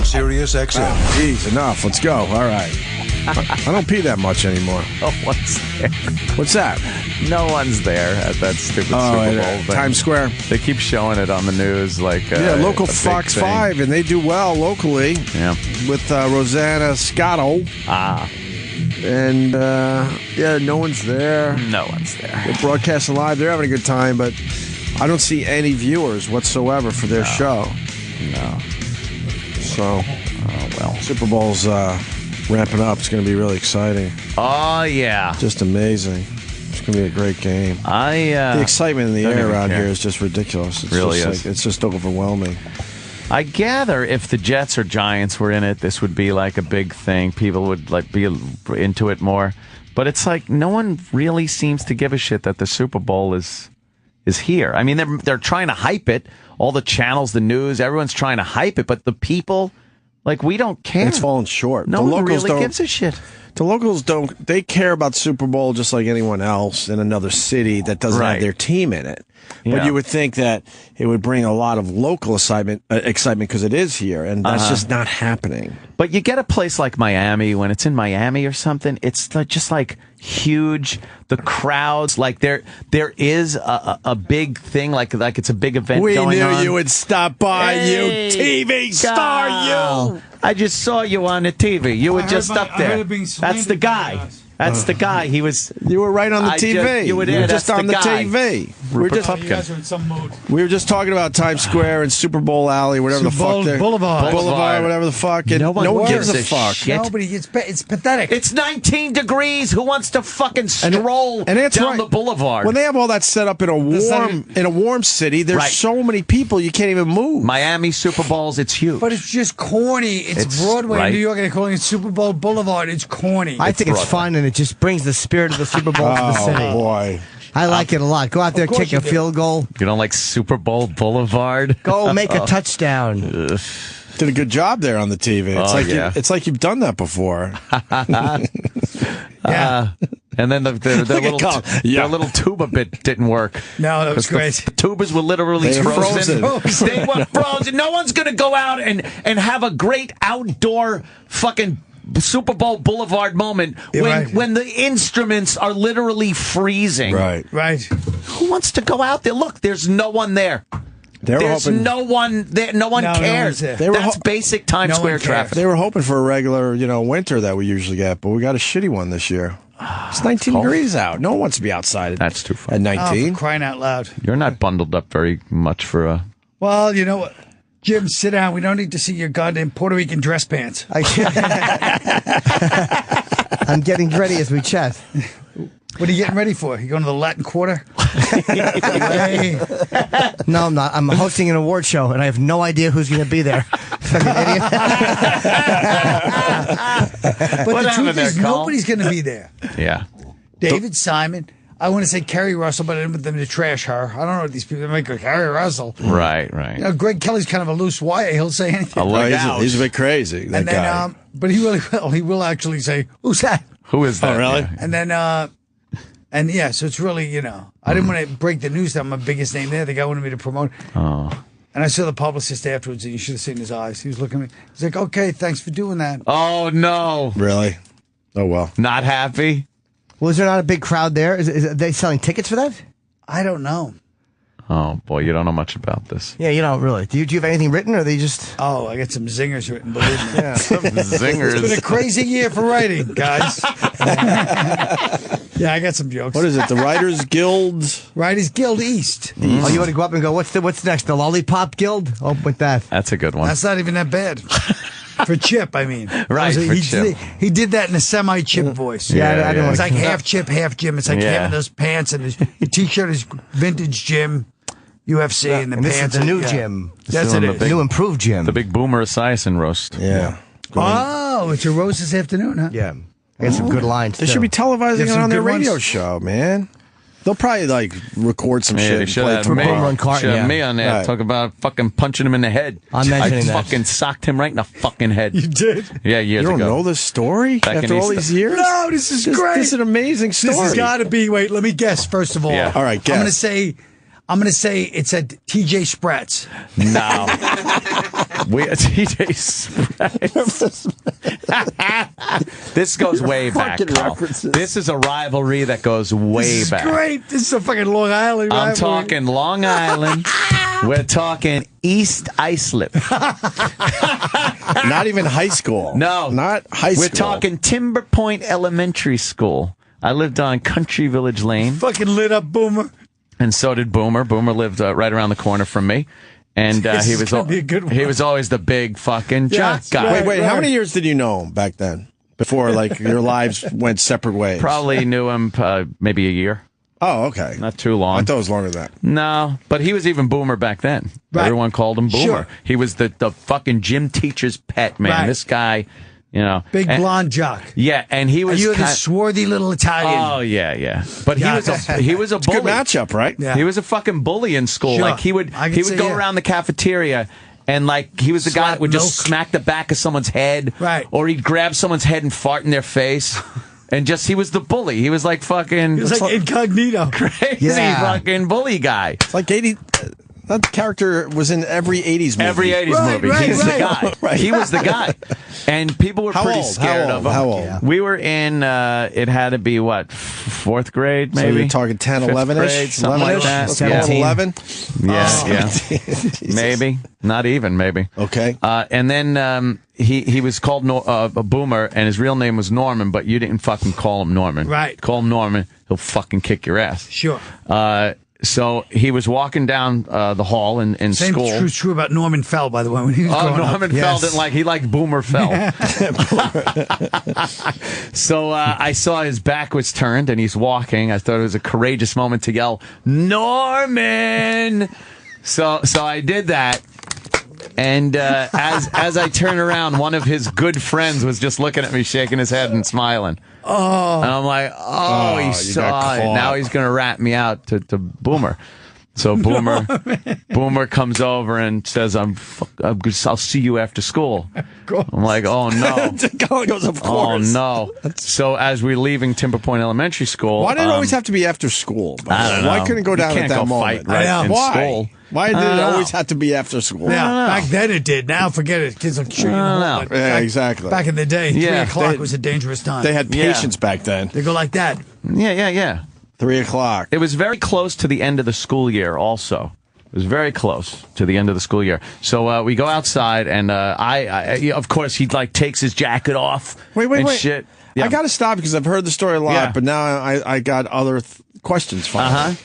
Sirius XM. Jeez, enough. Let's go. All right. I don't pee that much anymore. No one's there. What's that? No one's there at that stupid Super Bowl thing. Times Square. They keep showing it on the news like local a big Fox thing. 5, and they do well locally. Yeah. With Rosanna Scotto. And, no one's there. No one's there. They're broadcasting live. They're having a good time, but I don't see any viewers whatsoever for their show. No. So, Super Bowl's ramping up. It's going to be really exciting. Oh, yeah. Just amazing. It's going to be a great game. The excitement in the air around here is just ridiculous. It's really just it's just overwhelming. I gather if the Jets or Giants were in it, this would be like a big thing. People would be into it more. But it's like no one really seems to give a shit that the Super Bowl is here. I mean, they're trying to hype it. All the channels, the news, everyone's trying to hype it. But the people, we don't care. It's fallen short. No one really gives a shit. The locals don't. They care about Super Bowl just like anyone else in another city that doesn't have their team in it. Yeah. But you would think that it would bring a lot of local excitement because it is here, and that's just not happening. But you get a place like Miami, when it's in Miami or something, it's just huge. The crowds, there is a big thing, like it's a big event going on. We knew you would stop by, you TV star, you. I just saw you on the TV. You were just up there. That's the guy. That's the guy. He was. You were right on the TV. You were just on the TV. You guys are in some mood. We were just talking about Times Square and Super Bowl Alley, whatever the fuck. Boulevard, whatever the fuck. And no one gives a fuck. Shit. Nobody. It's pathetic. It's 19 degrees. Who wants to fucking stroll down the boulevard? When they have all that set up in a warm city, there's so many people you can't even move. Miami Super Bowls, it's huge. But it's just corny. It's Broadway in New York, and they're calling it Super Bowl Boulevard. It's corny. I think it's fun, and it just brings the spirit of the Super Bowl to the city. Oh, boy. I like it a lot. Go out there, kick a field goal. You don't like Super Bowl Boulevard? Go make a touchdown. Did a good job there on the TV. It's like you've done that before. Yeah. And then their little tuba bit didn't work. No, that was great. The tubas were literally frozen. They were frozen. No one's going to go out and have a great outdoor fucking Super Bowl Boulevard moment when the instruments are literally freezing. Right. Who wants to go out there? Look, there's no one there. There's no one there. No one cares. That's basic Times Square traffic. They were hoping for a regular, winter that we usually get, but we got a shitty one this year. It's 19 degrees out. No one wants to be outside. That's too far. At 19. Oh, crying out loud. You're not bundled up very much for a... Well, you know what? Jim, sit down. We don't need to see your goddamn Puerto Rican dress pants. I'm getting ready as we chat. What are you getting ready for? You going to the Latin Quarter? No, I'm not. I'm hosting an award show, and I have no idea who's going to be there. But the truth is, nobody's going to be there. Yeah. David Simon. I want to say Kerry Russell, but I didn't want them to trash her. I don't know what these people make her Kerry Russell. Right. Greg Kelly's kind of a loose wire. He'll say anything. He's a bit crazy. That guy. But he really will. He will actually say, "Who's that? Who is that?" Oh, really? Yeah. And then, so it's really, I didn't want to break the news that I'm the biggest name there. The guy wanted me to promote. Oh. And I saw the publicist afterwards, and you should have seen his eyes. He was looking at me. He's like, "Okay, thanks for doing that." Oh no! Really? Oh well. Not happy. Was there not a big crowd there? Are they selling tickets for that? I don't know. Oh, boy, you don't know much about this. Yeah, you don't really. Do you have anything written, or are they just... Oh, I got some zingers written, believe me. Yeah. Some zingers. It's been a crazy year for writing, guys. Yeah, I got some jokes. What is it? The Writers Guild? Writers Guild East. Oh, you want to go up and go, what's next? The Lollipop Guild? Oh, with that. That's a good one. That's not even that bad. For Chip, I mean. Right, for Chip. He did that in a semi-Chip voice. Yeah, I didn't want It's like half Chip, half Jim. It's like having those pants, and his T-shirt is vintage Jim, UFC, and the and pants. This is the new Jim. That's it. New improved Jim. The big Boomer Esiason roast. Yeah. Oh, it's your roast this afternoon, huh? Yeah. I got some good lines, They should be televising it on their radio ones? show, man. They'll probably record some shit. They and should play it have tomorrow. me on there. Right. Talk about fucking punching him in the head. I'm mentioning I that. fucking socked him right in the fucking head. You did? Yeah, years You don't ago. know this story Back in after all East- these years? No, this is great. This is an amazing story. This has got to be, wait, let me guess, first of all. Yeah. All right, guess. I'm going to say, I'm going to say it's at TJ Spratt's. No. TJ Spratt. This goes way back, Carl. This is a rivalry that goes way back. Great. This is a fucking Long Island rivalry. I'm talking Long Island. We're talking East Islip. Not even high school. No. Not high school. We're talking Timber Point Elementary School. I lived on Country Village Lane. Fucking lit up Boomer. And so did Boomer. Boomer lived right around the corner from me. And he was always the big fucking jock guy. Wait, how many years did you know him back then? Before like your lives went separate ways? Probably knew him maybe a year. Oh, okay. Not too long. I thought it was longer than that. No, but he was even Boomer back then. Right. Everyone called him Boomer. Sure. He was the fucking gym teacher's pet, man. Right. This guy, big blonde jock. Yeah, and he was. Are you the swarthy little Italian? Oh yeah. But he was a bully. Good matchup, right? Yeah. He was a fucking bully in school. Sure. Like he would go around the cafeteria. And, like, he was the guy that would just smack the back of someone's head. Right. Or he'd grab someone's head and fart in their face. And he was the bully. He was like fucking... He was like incognito. Crazy fucking bully guy. It's like that character was in every 80s movie. Every 80s movie. Right, He's the guy. Right. He was the guy. And people were pretty scared of him. How old? We were in, it had to be, what, fourth grade, maybe? So you're talking 10, 11-ish? Something like that. 11? Yeah. Maybe. Not even, maybe. Okay. And then he was called a Boomer, and his real name was Norman, but you didn't fucking call him Norman. Right. Call him Norman, he'll fucking kick your ass. Sure. So he was walking down the hall in school. Same true about Norman Fell, by the way, when he was growing Norman up. Fell didn't he liked Boomer Fell. So I saw his back was turned and he's walking. I thought it was a courageous moment to yell, Norman! So I did that. And as I turned around, one of his good friends was just looking at me, shaking his head and smiling. Oh. And I'm like, he saw it. Now he's going to rat me out to Boomer. So Boomer comes over and says, I'll see you after school. I'm like, oh, no. Goes, of course. Oh, no. So as we're leaving Timber Point Elementary School... Why did it always have to be after school? I don't know. Why couldn't it go down at that moment? Fight in school. Why did it always have to be after school? Yeah, back then it did. Now forget it. Kids will shoot you in the hole. Yeah, exactly. Back in the day, 3 o'clock was a dangerous time. They had patience back then. They go like that. Yeah. 3 o'clock. It was very close to the end of the school year also. It was very close to the end of the school year. So we go outside, and I of course, he takes his jacket off. Wait. Shit. Yeah. I got to stop because I've heard the story a lot, but now I got other questions finally.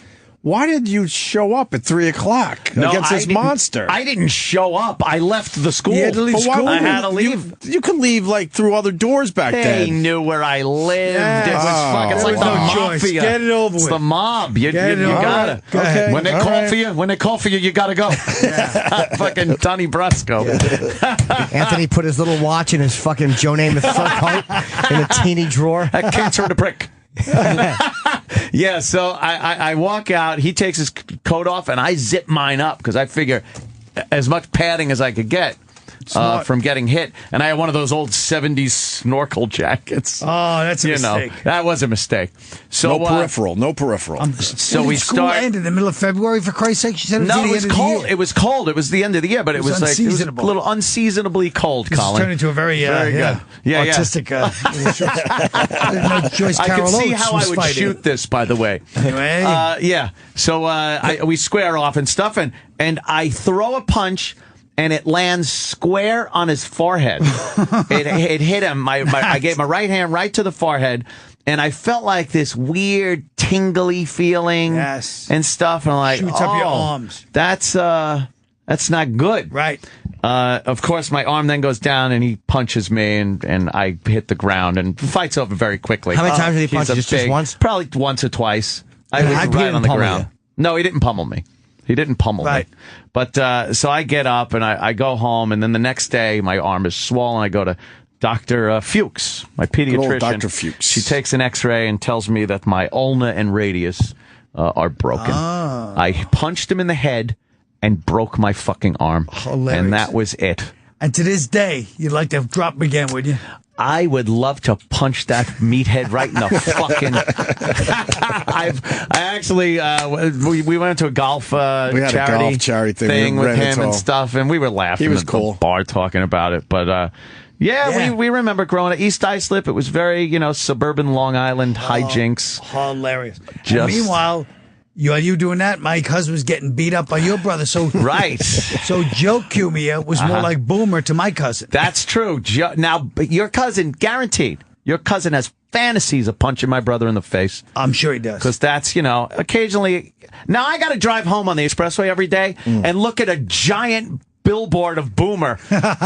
Why did you show up at 3 o'clock against this monster? I didn't show up. I left the school. You had to leave school? I had to leave. You could leave through other doors back then. They knew where I lived. Yeah. It was fucking. It's like the mafia. Get it over with. It's the mob. You gotta. Okay. When they call for you, you gotta go. Fucking Donnie Brasco. Anthony put his little watch in his fucking Joe Namath fur coat in a teeny drawer. That cancer to prick. Yeah, so I walk out, he takes his coat off, and I zip mine up because I figure as much padding as I could get from getting hit. And I had one of those old 70s snorkel jackets. Oh, that's a mistake. That was a mistake. So, no peripheral. So we school ended in the middle of February, for Christ's sake? She said it was it was cold. It was cold. It was the end of the year, but it was like it was a little unseasonably cold, Colin. It turned into a very good. Artistic. I didn't know Joyce I Carol could see Oates how was I would fighting. shoot this, by the way. Anyway. Yeah. So we square off and stuff, and I throw a punch, and it lands square on his forehead. It hit him. I gave my right hand right to the forehead, and I felt like this weird tingly feeling and stuff. And I'm like, shoots up your arms. That's not good. Right. Of course, my arm then goes down, and he punches me, and I hit the ground, and fight's over very quickly. How many times did he punch you? Just once? Probably once or twice. I was right on the ground. No, he didn't pummel me. He didn't pummel me. But so I get up, and I go home, and then the next day, my arm is swollen. I go to Dr. Fuchs, my pediatrician. Good old Dr. Fuchs. She takes an X-ray and tells me that my ulna and radius are broken. I punched him in the head and broke my fucking arm. Hilarious. And that was it. And to this day, you'd like to drop him again, would you? I would love to punch that meathead right in the fucking. We went to a golf we had charity, a golf charity thing with him and stuff, and we were laughing. He was at cool. the bar talking about it, but we remember growing up East Islip. It was very suburban Long Island hijinks. Hilarious. And meanwhile. You doing that? My cousin was getting beat up by your brother. So right. So Joe Cumia was more like Boomer to my cousin. That's true. But your cousin, guaranteed, your cousin has fantasies of punching my brother in the face. I'm sure he does. Because that's, occasionally. Now I got to drive home on the expressway every day and look at a giant billboard of Boomer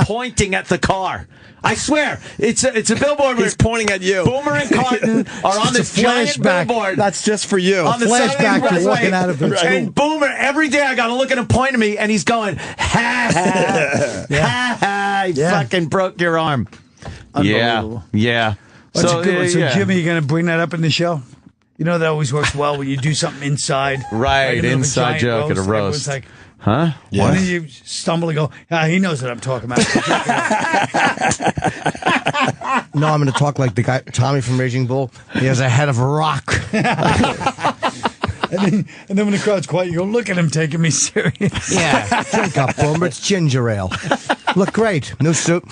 pointing at the car. I swear, it's a billboard. He's pointing at you. Boomer and Carton are on this giant billboard. That's just for you. On the flashback to walking out of the school. And Boomer, every day I got to look at him, point at me, and he's going, ha ha, ha ha. You fucking broke your arm. Unbelievable. Yeah. So Jimmy, you going to bring that up in the show? You know that always works well when you do something inside. Right, inside joke at a roast. Like, huh? Yeah. And then you stumble and go, he knows what I'm talking about. No, I'm going to talk like the guy, Tommy from Raging Bull. He has a head of a rock. And then when the crowd's quiet, you go, look at him taking me serious. Yeah. Drink up, Boomer. It's ginger ale. Look great. New suit.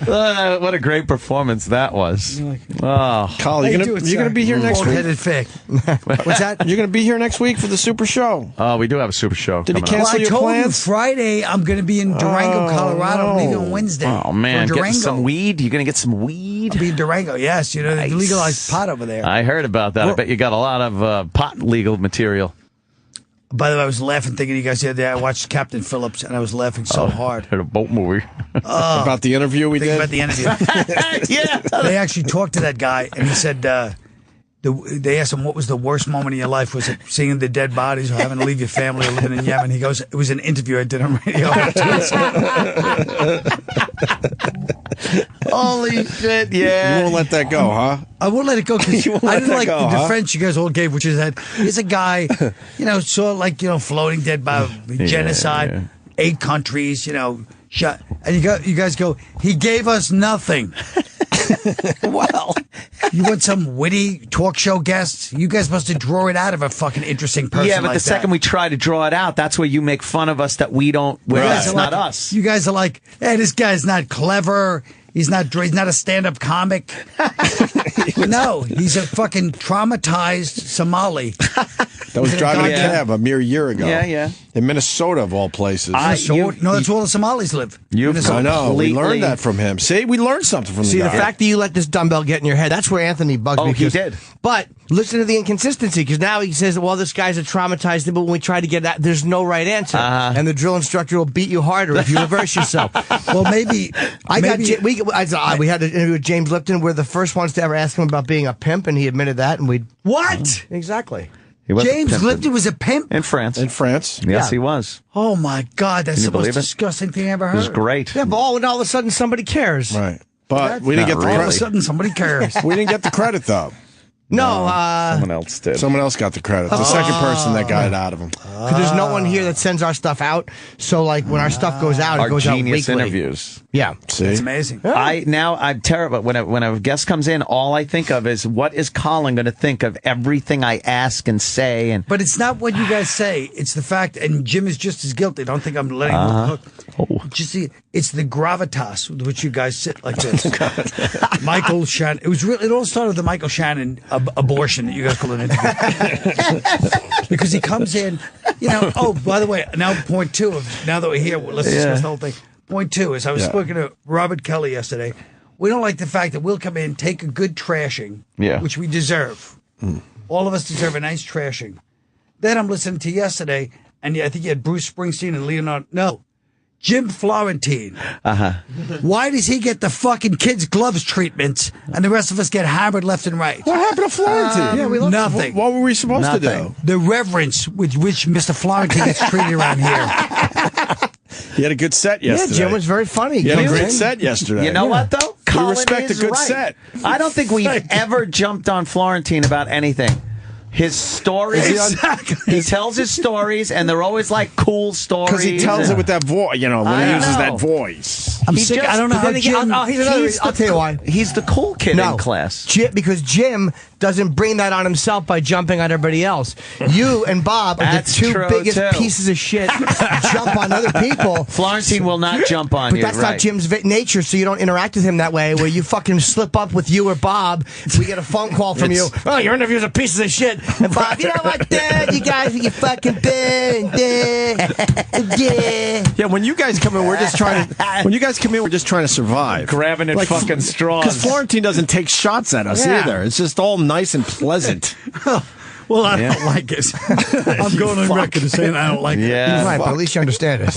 What a great performance that was. Oh, Colin, you're gonna be here next week. What's that? You're gonna be here next week for the Super Show. Oh, we do have a Super Show. Did he coming up. cancel your I told plans? you Friday I'm going to be in Durango, Colorado. I'm leaving on Wednesday. Oh man, for getting Durango. some weed. You gonna get some weed? I'll be in Durango. Yes, they legalized pot over there. I heard about that. I bet you got a lot of pot legal material. By the way, I was laughing thinking you guys the other day. I watched Captain Phillips and I was laughing so hard. Heard a boat movie. About the interview we did? About the interview. Yeah. They actually talked to that guy and he said, they asked him what was the worst moment in your life. Was it seeing the dead bodies or having to leave your family or living in Yemen? He goes, it was an interview I did on radio. Holy shit, yeah. You won't let that go, huh? I won't let it go because I didn't like the huh? defense you guys all gave, which is that he's a guy, floating dead by genocide, 8 countries, shot. And you guys go, he gave us nothing. Well, you want some witty talk show guests? You guys must have draw it out of a fucking interesting person. Yeah, but like the second we try to draw it out, that's where you make fun of us that we don't. It's not us. You guys are like, hey, this guy's not clever. He's not a stand-up comic. No, he's a fucking traumatized Somali. That was driving a cab a mere year ago. Yeah. In Minnesota, of all places. That's where all the Somalis live. I know. We learned that from him. See, we learned something from the guy. The fact that you let this dumbbell get in your head, that's where Anthony bugs me. Oh, he did. But listen to the inconsistency, because now he says, well, this guy's a traumatized, but when we try to get that, there's no right answer. And the drill instructor will beat you harder if you reverse yourself. Well, maybe. We had an interview with James Lipton. We're the first ones to ever ask him about being a pimp, and he admitted that. And What? Exactly. James Lipton was a pimp? In France. Yes, he was. Oh, my God. That's the most disgusting thing I ever heard. It was great. Yeah, but all of a sudden somebody cares. Right. But we didn't get the All of a credit. sudden somebody cares. We didn't get the credit, though. No, someone else did. Someone else got the credit. The second person that got it out of him. Because there's no one here that sends our stuff out. So, like, when our stuff goes out, it goes out weekly. Our genius interviews. Yeah. See? It's amazing. I'm terrible. When a guest comes in, all I think of is, what is Colin going to think of everything I ask and say? But it's not what you guys say. It's the fact, and Jim is just as guilty. Don't think I'm letting him hook. Just see, it's the gravitas with which you guys sit like this. Michael Shannon. It all started with the Michael Shannon abortion that you guys call an interview. Because he comes in, oh, by the way, now point 2 of, now that we're here, let's discuss the whole thing. Point 2 is I was speaking to Robert Kelly yesterday. We don't like the fact that we'll come in, take a good trashing, which we deserve. All of us deserve a nice trashing. Then I'm listening to yesterday, and I think you had Bruce Springsteen and Leonardo. No. Jim Florentine. Why does he get the fucking kids' gloves treatments and the rest of us get hammered left and right? What happened to Florentine? We nothing. What were we supposed to do? The reverence with which Mr. Florentine gets treated around here. He had a good set yesterday. Yeah, Jim was very funny. He had a great set yesterday. You know what, though? Colin respect a good set. I don't think we've ever jumped on Florentine about anything. his stories. Exactly. He tells his stories, and they're always like cool stories. Because he tells it with that voice, when he uses that voice. I'm sick. I don't know how Jim... I'll tell you why. He's the cool kid in class. Because Jim doesn't bring that on himself by jumping on everybody else. You and Bob are the two biggest pieces of shit jump on other people. Florentine will not jump on you. But that's not Jim's nature, so you don't interact with him that way, where you fucking slip up with you or Bob. We get a phone call from you. Oh, your interviews are pieces of shit. And Bob, you know what, Dad? You guys are you fucking bad. Yeah, when you guys come in, we're just trying to survive. Grabbing at fucking straws. Because Florentine doesn't take shots at us either. It's just all nice and pleasant. Well, I don't like it. I'm going on record as saying I don't like it. Yeah, right, but at least you understand it.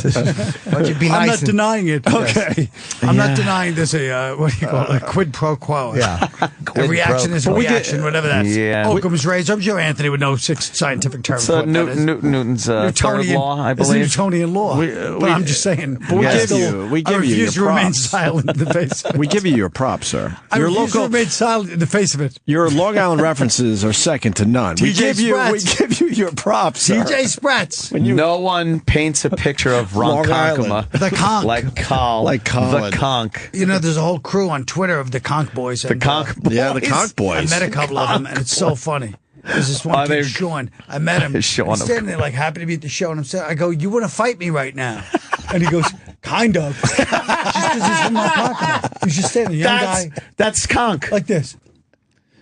Why don't you be nice? I'm not denying it. Okay. I'm not denying there's what do you call it? A quid pro quo. Yeah. A reaction is a reaction, whatever that's. Yeah. Occam's razor. I'm sure Anthony would know 6 scientific terms. It's Newton's third law, I believe. It's Newtonian law. But I'm just saying. But we give you your props. I refuse to remain silent in the face of it. We give you your props, sir. I refuse to remain silent in the face of it. Your Long Island references are second to none. We give you your props, sir. TJ Spratz. No one paints a picture of Ronkonkoma. The conch. Like Colin. The conch. There's a whole crew on Twitter of the conch boys. The conch boys. Yeah, the conch boys. I met a couple of them, and it's so funny. There's this one kid, Sean. I met him. Sean, I'm standing there, happy to be at the show, and I go, "You want to fight me right now?" And he goes, "Kind of." Just because he's from Ronkonkoma. He's just standing, young guy. That's conch. Like this.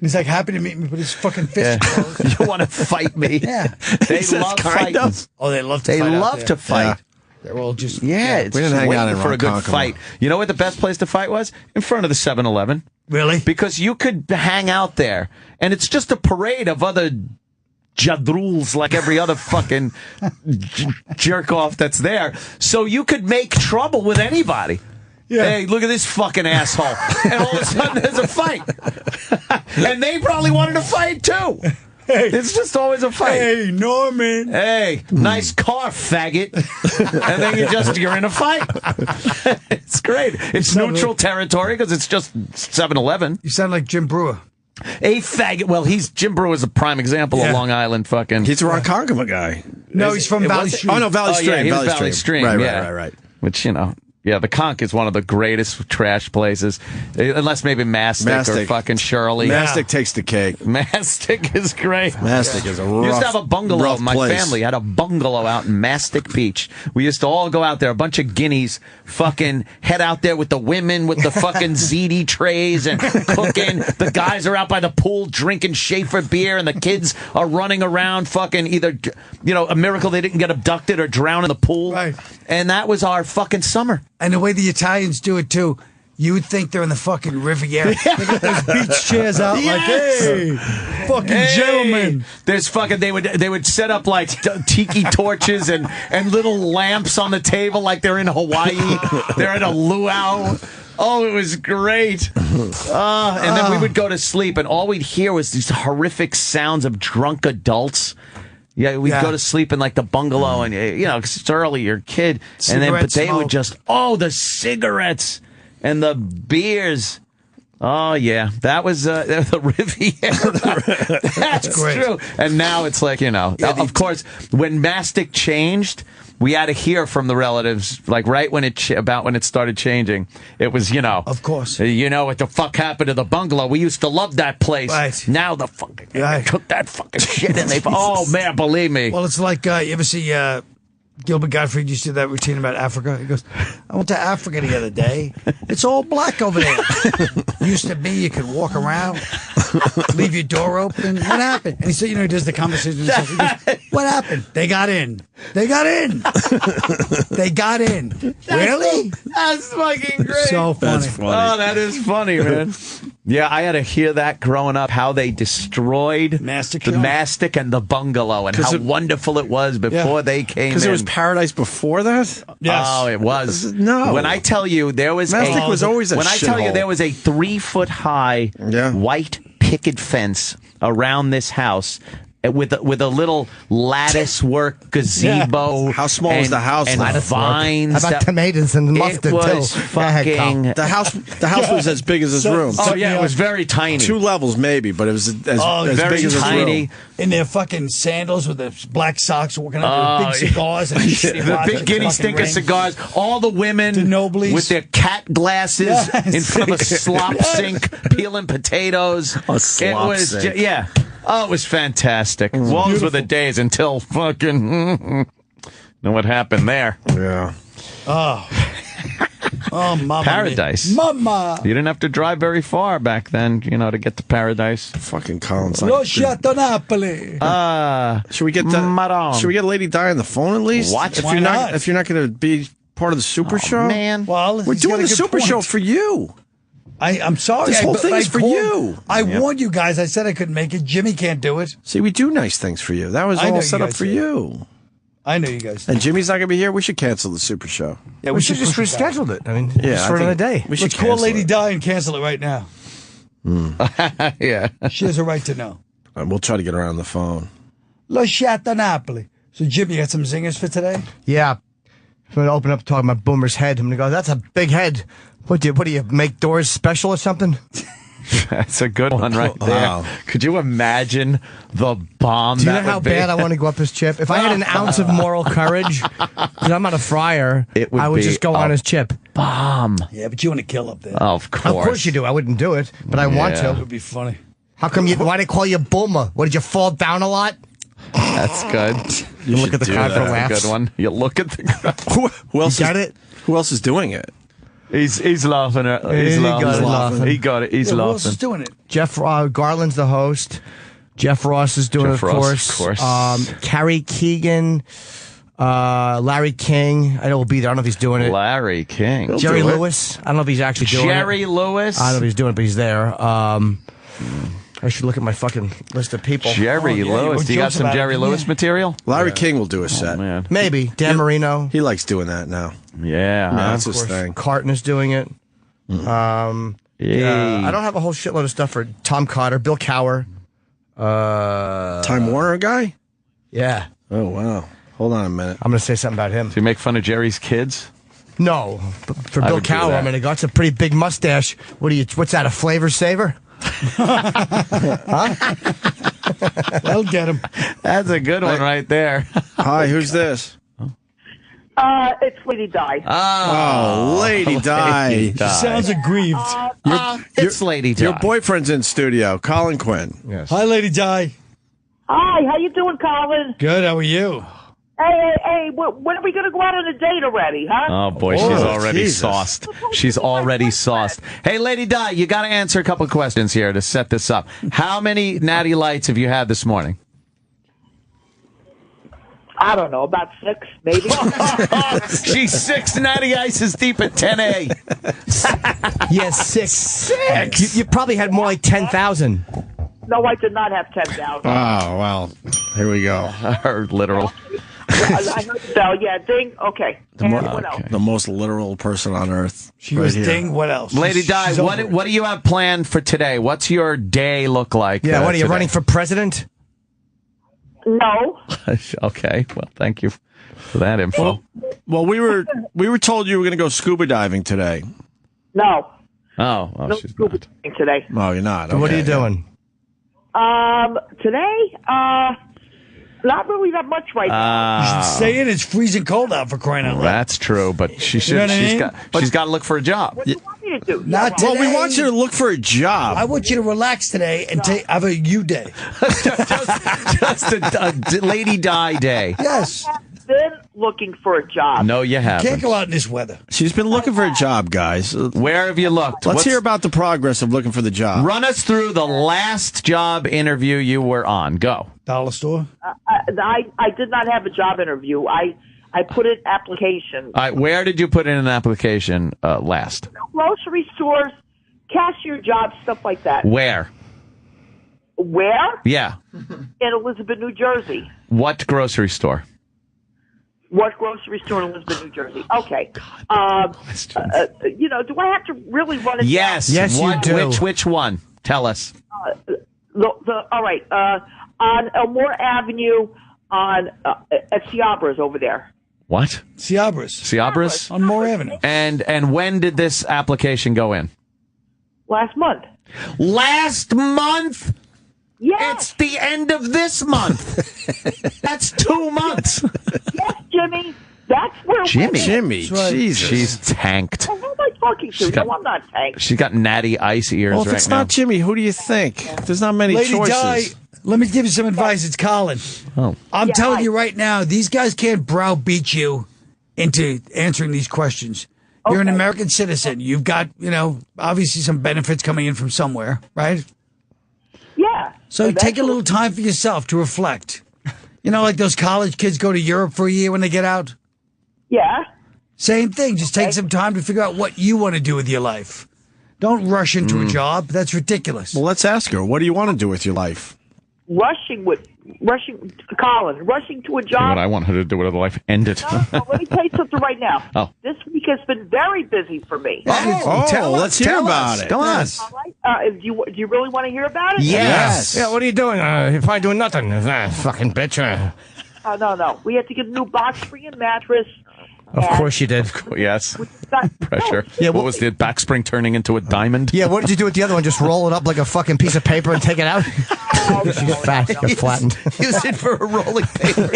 And he's happy to meet me, but his fucking fist closed. You want to fight me? Yeah. They love fighting. Oh, they love to fight. They love to fight. Yeah. They're all just... Yeah, we didn't hang out for a good fight. You know what the best place to fight was? In front of the 7-Eleven. Really? Because you could hang out there, and it's just a parade of other jadruls like every other fucking jerk-off that's there. So you could make trouble with anybody. Yeah. Hey, look at this fucking asshole. And all of a sudden there's a fight. And they probably wanted to fight too. Hey, it's just always a fight. Hey, Norman. Hey, nice car, faggot. And then you're in a fight. It's great. It's neutral territory because it's just 7-Eleven. You sound like Jim Brewer. A faggot. Well, Jim Brewer is a prime example of Long Island fucking. He's a Ronkonkoma guy. No, he's from Valley Stream. Oh, no, Valley Stream. Yeah, Valley Stream. Right. Which, yeah, the conch is one of the greatest trash places, unless maybe Mastic or fucking Shirley. Mastic takes the cake. Mastic is great. Mastic is a rough, used to have a bungalow. My place. family had a bungalow out in Mastic Beach. We used to all go out there, a bunch of guineas, fucking head out there with the women with the fucking ZD trays and cooking. The guys are out by the pool drinking Schaefer beer, and the kids are running around fucking either, a miracle they didn't get abducted or drown in the pool. Right. And that was our fucking summer. And the way the Italians do it, too, you would think they're in the fucking Riviera. They got those beach chairs out like, hey, fucking gentlemen. There's fucking, they would set up like tiki torches and little lamps on the table like they're in Hawaii. They're at a luau. Oh, it was great. And then we would go to sleep, and all we'd hear was these horrific sounds of drunk adults. Yeah, we'd go to sleep in the bungalow, and because it's early, you're a kid, but they would just the cigarettes and the beers. Oh yeah, that was the Riviera. That's great. True. And now it's of course, when Mastic changed, we had to hear from the relatives, right when it started changing. It was, of course, what the fuck happened to the bungalow? We used to love that place. Right. Now the fucking took that fucking shit and they. Oh man, believe me. Well, it's like you ever see Gilbert Gottfried used to do that routine about Africa. He goes, I went to Africa the other day. It's all black over there. Used to be you could walk around, leave your door open. What happened? And he said, he does the conversation. He goes, what happened? They got in. They got in. They got in. Really? That's fucking great. So funny. That's funny. Oh, that is funny, man. Yeah, I had to hear that growing up, how they destroyed the Mastic and the bungalow and how wonderful it was before they came in. Because it was paradise before that? Yes. Oh, it was. No. When I tell you there was Mastic was always a When I tell you there was a 3-foot high white picket fence around this house, with a little lattice work gazebo. How small is the house? And Lattice vines. How about tomatoes and mustard, it was too? fucking. The house was as big as his room. Oh yeah, it was very tiny. 2 levels maybe, but it was as very big as his tiny. room. In their fucking sandals with the black socks, walking out with big cigars and the big guinea stinker cigars. All the women with their cat glasses in front of a slop sink, peeling potatoes. A slop sink. Oh, it was fantastic. Those were the days until fucking. Know what happened there? Yeah. Oh, mama. Paradise. Mama. You didn't have to drive very far back then, to get to Paradise. Fucking Colin's like. Lasciato Napoli. Should we get Lady Di on the phone at least? What? If you're not going to be part of the Super Show, man. Well, we're doing the Super Show for you. I'm sorry. This whole thing is for you. I warned you guys. I said I couldn't make it. Jimmy can't do it. See, we do nice things for you. That was all set up for you. I know you guys. And Jimmy's not going to be here. We should cancel the Super Show. Yeah, we should just reschedule it. I mean, just for another day. Let's call Lady Di and cancel it right now. Yeah. She has a right to know. We'll try to get her on the phone. Lasciato Napoli. So, Jimmy, you got some zingers for today? Yeah. I'm going to open up talking about Boomer's head. I'm going to go, that's a big head. What do you make doors special or something? That's a good one right there. Wow. Could you imagine the bomb? Do you know how bad I want to go up his chip? If I had an ounce of moral courage, because I'm not a friar, I would just go on his chip. Bomb. Yeah, but you want to kill up there. Of course. Of course you do. I wouldn't do it, but I want to. It would be funny. How come why they call you Boomer? What, did you fall down a lot? That's good. You look at the crowd for laughs. Good one. You look at the crowd. Who else got it? Who else is doing it? He's laughing. He's laughing. He got it. He's laughing. Who else is doing it? Jeff Garland's the host. Jeff Ross is doing it, of course. Carrie Keegan, Larry King. I know will be there. I don't know if he's doing it. Larry King. Jerry Lewis. I don't know if he's actually doing it. Jerry Lewis. I don't know if he's doing it, but he's there. I should look at my fucking list of people. Jerry Lewis. Do you got some Jerry Lewis material? Larry King will do a set. Man. Maybe. Dan Marino. He likes doing that now. Yeah. That's his thing. Carton is doing it. I don't have a whole shitload of stuff for Tom Cotter, Bill Cower. Time Warner guy? Yeah. Oh, wow. Hold on a minute. I'm going to say something about him. Do you make fun of Jerry's kids? No. But for Bill Cower, I'm going to go, that's a pretty big mustache. What's that, a flavor saver? Huh? Well, get him. That's a good one right there. Hi, who's this? It's Lady Di. Oh, Lady Di. She sounds aggrieved. It's Lady Di. Your boyfriend's in studio, Colin Quinn. Yes. Hi, Lady Di. Hi, how you doing, Colin? Good, how are you? Hey, when are we going to go out on a date already, huh? Oh, boy, she's already sauced. She's already sauced. Hey, Lady Di, you got to answer a couple of questions here to set this up. How many Natty Lights have you had this morning? I don't know, about 6, maybe. She's 6 Natty Ices deep at 10A. Yes, 6. You probably had more like 10,000. No, I did not have 10,000. Oh, well, here we go. Her literal. I heard the bell, yeah, ding, okay. What else? The most literal person on earth. She goes, ding, what else? Lady Di, what do you have planned for today? What's your day look like? Yeah, what are you, today? running for president? No. Okay, well, thank you for that info. Well, we were told you were going to go scuba diving today. No. Oh, No she's scuba not. diving today. No, you're not. So what are you doing? Today, not really that much right now. You should say it. It's freezing cold out for crying out loud. That's true, but she should. know what I mean? She's got to look for a job. What do you want me to do? Not Well, today. we want you to look for a job. I want you to relax today and have a you day. Just a Lady Di day. Yes. I've been looking for a job. No, you haven't. Can't go out in this weather. She's been looking for a job, guys. Where have you looked? Let's hear about the progress of looking for the job. Run us through the last job interview you were on. Go. Dollar store? I did not have a job interview. I put in application. All right, where did you put in an application last? Grocery stores, cashier jobs, stuff like that. Where? Where? Yeah. In Elizabeth, New Jersey. What grocery store? What grocery store in Elizabeth, New Jersey? Okay. Do I have to really run it Yes. down? Yes, you do. Which one? Tell us. All right. on Elmore Avenue at Ciabra's over there. What? Ciabra's on Moore Avenue. And when did this application go in? Last month. Last month? Yes. It's the end of this month. That's 2 months. Yes, Jimmy. That's where Jimmy, right. Jesus. She's tanked. Who am I talking to? No, I'm not tanked. She's got natty ice ears Well, if right it's now. not Jimmy, who do you think? There's not many Lady choices. Di, let me give you some advice. It's Colin. Oh. I'm telling you right now, these guys can't browbeat you into answering these questions. You're an American citizen. You've got, obviously some benefits coming in from somewhere, right? Yeah. So take a little time for yourself to reflect. Like those college kids go to Europe for a year when they get out. Yeah. Same thing. Just take some time to figure out what you want to do with your life. Don't rush into a job. That's ridiculous. Well, let's ask her. What do you want to do with your life? Rushing to a job. What I want her to do with her life, end it. No, let me tell you something right now. Oh. This week has been very busy for me. Let's hear about it. Tell us. All right. Do you really want to hear about it? Yes. Yeah, what are you doing? You're probably doing nothing. Fucking bitch. No. We had to get a new box spring and mattress. Of course you did. Yes. Got Pressure. Yeah, what was the back spring turning into a diamond? Yeah, what did you do with the other one? Just roll it up like a fucking piece of paper and take it out? She's fat. Got flattened. Use it for a rolling paper.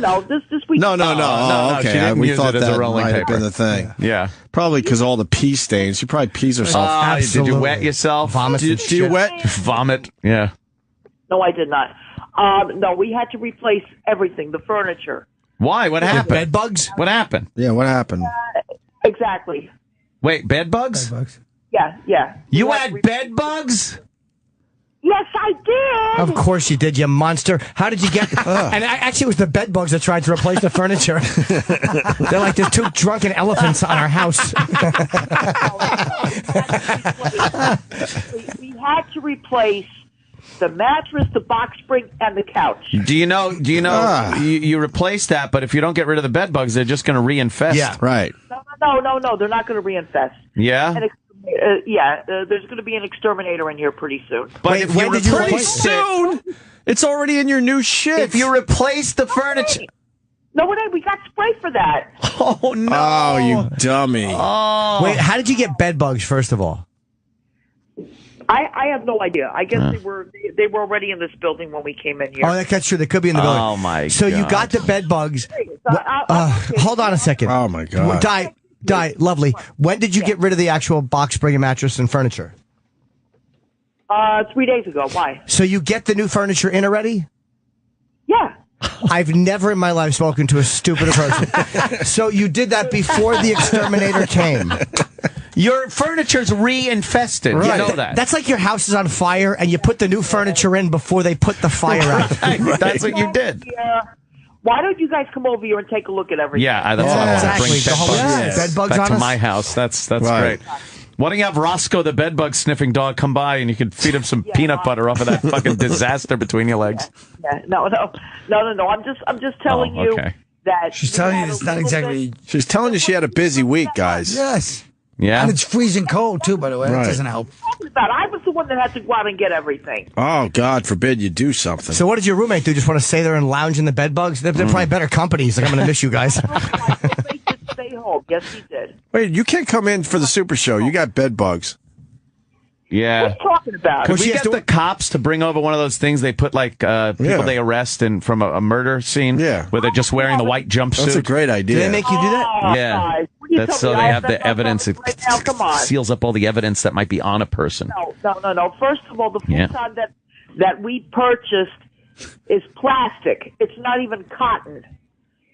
No. This week. No. no, she Okay, didn't we use thought it as a that rolling might have paper. been the thing. Yeah. Probably because all the pee stains. She probably pees herself. Did you Absolutely. wet yourself? Vomit do some you shit. wet? Vomit. Yeah. No, I did not. No, we had to replace everything, the furniture. Why? What happened? Bed bugs? What happened? Yeah, what happened? Exactly. Wait, bed bugs? Yeah. You We had bed bugs? Yes, I did. Of course you did, you monster. How did you get... And actually, it was the bed bugs that tried to replace the furniture. They're like, there's 2 drunken elephants on our house. We had to replace the mattress, the box spring, and the couch. Do you know, you replace that, but if you don't get rid of the bed bugs, they're just going to reinfest. Yeah. Right. No. They're not going to reinfest. Yeah? There's going to be an exterminator in here pretty soon. But Wait, if when you did you replace Soon. It's already in your new shit. if you replace the furniture... No, we got spray for that. Oh, no. Oh, you dummy. Wait, how did you get bed bugs, first of all? I have no idea. I guess they were already in this building when we came in here. Oh, that's true. They could be in the building. Oh, my So you God. got the bed bugs. So Hold on a second. Oh, my God. Die, lovely. When did you get rid of the actual box spring and mattress and furniture? 3 days ago. Why? So you get the new furniture in already? Yeah. I've never in my life spoken to a stupider person. So you did that before the exterminator came. Your furniture's reinfested. You know that. That's like your house is on fire and you put the new furniture in before they put the fire out. That's what you did. Yeah. Why don't you guys come over here and take a look at everything? Yeah, that's what I want Exactly. to bring The bed whole- bugs, yes. Bed bugs back on to us? my house. That's Right. great. Why don't you have Roscoe, the bed bug sniffing dog, come by and you can feed him some peanut butter off of that fucking disaster between your legs? Yeah. No. I'm just telling you okay. that She's telling you it's not exactly... She's telling you she had a busy week, guys. Yes. Yeah. And it's freezing cold, too, by the way. Right. That doesn't help. I was the one that had to go out and get everything. Oh, God forbid you do something. So what did your roommate do? Just want to stay there and lounge in the bed bugs? They're probably better company. He's like, I'm going to miss you guys. They did stay home. Yes, he did. Wait, you can't come in for the Super Show. You got bed bugs. Yeah. What are you talking about? Could she we has get to- the cops to bring over one of those things they put like people Yeah. they arrest in from a murder scene? Yeah. Where they're just wearing the white jumpsuit. That's a great idea. Did they make you do that? Yeah. guys, what do you That's tell so me? they I have the that evidence. It right now. Come on. seals up all the evidence that might be on a person. No. First of all, the Yeah. futon that we purchased is plastic. It's not even cotton.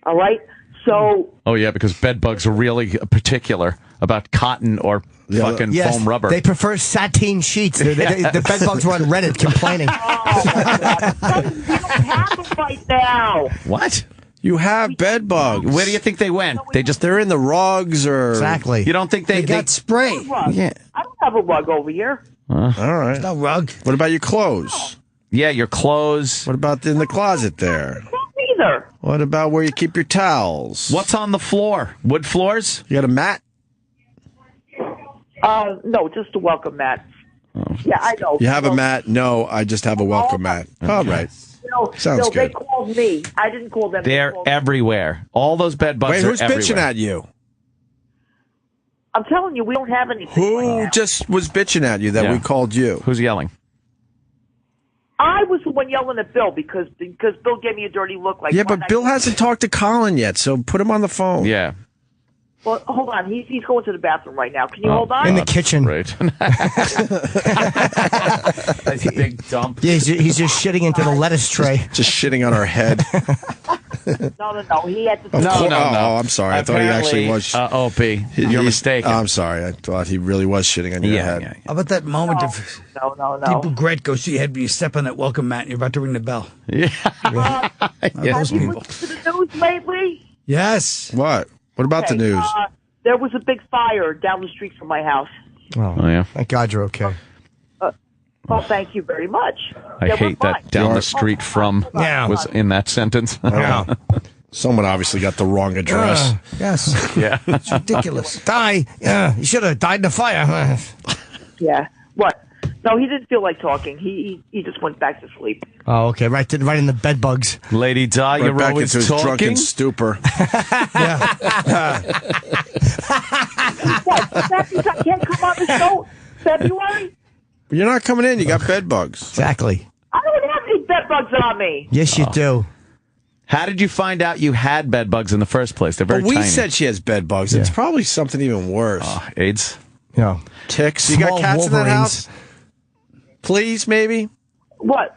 All right? So Oh, yeah, because bed bugs are really particular about cotton or fucking Yes, foam rubber. they prefer sateen sheets. The bed bugs were on Reddit complaining. we don't have them right now. What? You have bed bugs. Where do you think they went? They're in the rugs or... Exactly. You don't think They got spray. Rug. Yeah. I don't have a rug over here. All right. No rug. What about your clothes? Yeah, your clothes. What about in the closet there? Not either. What about where you keep your towels? What's on the floor? Wood floors? You got a mat? No, just a welcome mat. Oh, Yeah, I know. You have a mat? No, I just have a welcome mat. All right. Sounds They good. called me. I didn't call them. They're everywhere. All those bed bugs Wait, are who's everywhere. bitching at you? I'm telling you, we don't have anything. Who just was bitching at you that we called you? Who's yelling? I was the one yelling at Bill because Bill gave me a dirty look. Like, Yeah, but Bill hasn't talked to Colin yet, so put him on the phone. Yeah. Well, hold on. He's going to the bathroom right now. Can you hold on? In the kitchen. Right. That's a big dump. Yeah, he's just shitting into the lettuce tray. Just shitting on our head. No. He had to. No. Oh, I'm sorry. I thought he actually was. Opie, you're mistaken. I'm sorry. I thought he really was shitting on your head. Yeah. How about that moment of No. people great go see your head when you step on that welcome mat and you're about to ring the bell? Yeah. Have you listened to the news lately? Yes. What? What about the news? There was a big fire down the street from my house. Oh, yeah. Thank God you're okay. Well, thank you very much. I hate that down the street from was in that sentence. Yeah. Someone obviously got the wrong address. Yes. Yeah. It's ridiculous. Die. Yeah, you should have died in the fire. Yeah. What? No, he didn't feel like talking. He just went back to sleep. Oh, okay. Right in the bed bugs. Lady Di, Right you're back always into his talking. drunken stupor. What? I can't come on the show February? You're not coming in. You got bed bugs. Exactly. I don't have any bed bugs on me. Yes, you do. How did you find out you had bed bugs in the first place? They're very But we tiny. said she has bed bugs. It's probably something even worse. AIDS? Yeah. Ticks. You got Small cats in that Wolverines. house? Please, maybe? What?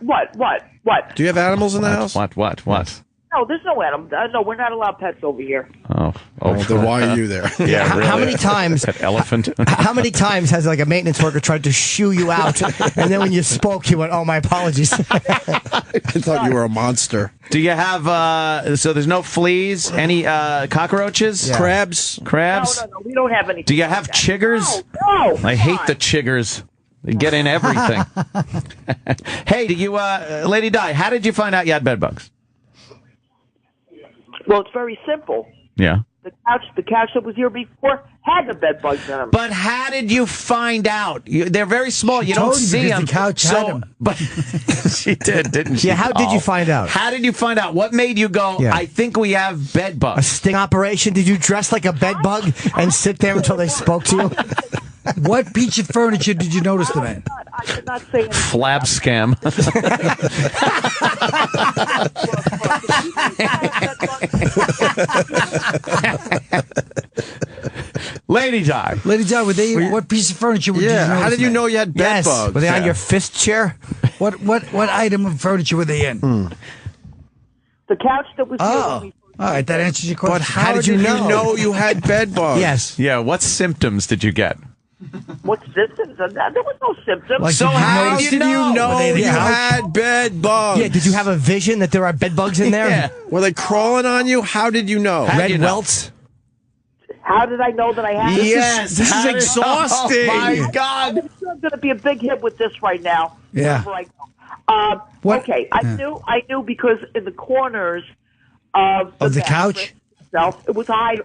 Do you have animals in the house? What? No, there's no animal. No, we're not allowed pets over here. Well, then why are you there? Yeah, really. How many times? That elephant? How many times has like a maintenance worker tried to shoo you out, and then when you spoke, you went, "Oh, my apologies." I thought you were a monster. Do you have, so there's no fleas? Any cockroaches? Yeah. Crabs? Crabs? No, we don't have any. Do you have chiggers? No. I hate the chiggers. They get in everything. Hey, do you, Lady Di, how did you find out you had bed bugs? Well, it's very simple. Yeah. The couch that was here before had the bed bugs in them. But how did you find out? They're very small. You don't told you see because them. the couch had them. But she did, didn't she? Yeah. How did you find out? How did you find out? What made you go, Yeah. I think we have bed A bugs? sting operation? Did you dress like a bed bug and sit there until they spoke to you? What piece of furniture did you notice them in? I did not say anything. Flab scam. Lady Di. Lady Di, what piece of furniture did you notice How did you them in? know you had bed Yes. bugs? Were they on your fist chair? What item of furniture were they in? The couch that was here Oh. when we All right, that answers your question. But how did you know you had bed bugs? Yes. Yeah, what symptoms did you get? What symptoms? There was no symptoms. Like, So did you how notice- did you know Were they in the you couch? had bed bugs? Yeah. Did you have a vision that there are bed bugs in there? Yeah. Were they crawling on you? How did you know? How- Red you know? welts. How did I know that I had it? Yes, this is exhausting. Oh, my God. I'm going to be a big hit with this right now. Yeah. wherever I go. What- Okay, I knew because in the corners of Of the mattress couch? itself, it was high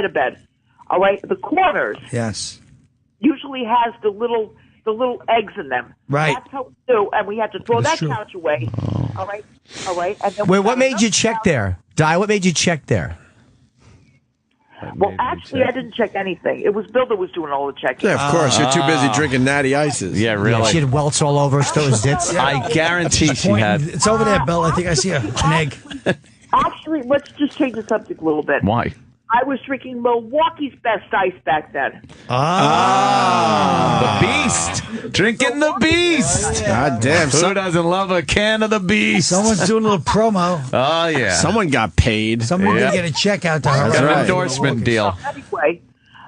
to bed. All right, the corners Yes. usually has the little eggs in them. Right. That's how we do, and we had to throw That's that true. couch away. All right. And then Wait, we what got made you another check couch. there? Di, what made you check there? Well, actually, I didn't check anything. It was Bill that was doing all the checking. Yeah, of course. You're too busy drinking natty ices. Yeah, Yeah, really. she had welts all over her, still her zits. I guarantee she Pointing. had. It's over there, Bill. I think I see an egg. Actually, let's just change the subject a little bit. Why? I was drinking Milwaukee's best ice back then. The Beast. Drinking the Beast. God damn. Who doesn't love a can of the Beast? Someone's doing a little promo. Oh, yeah. Someone got paid. Someone Yeah. did get a check out to her. Got an right. endorsement deal. Anyway,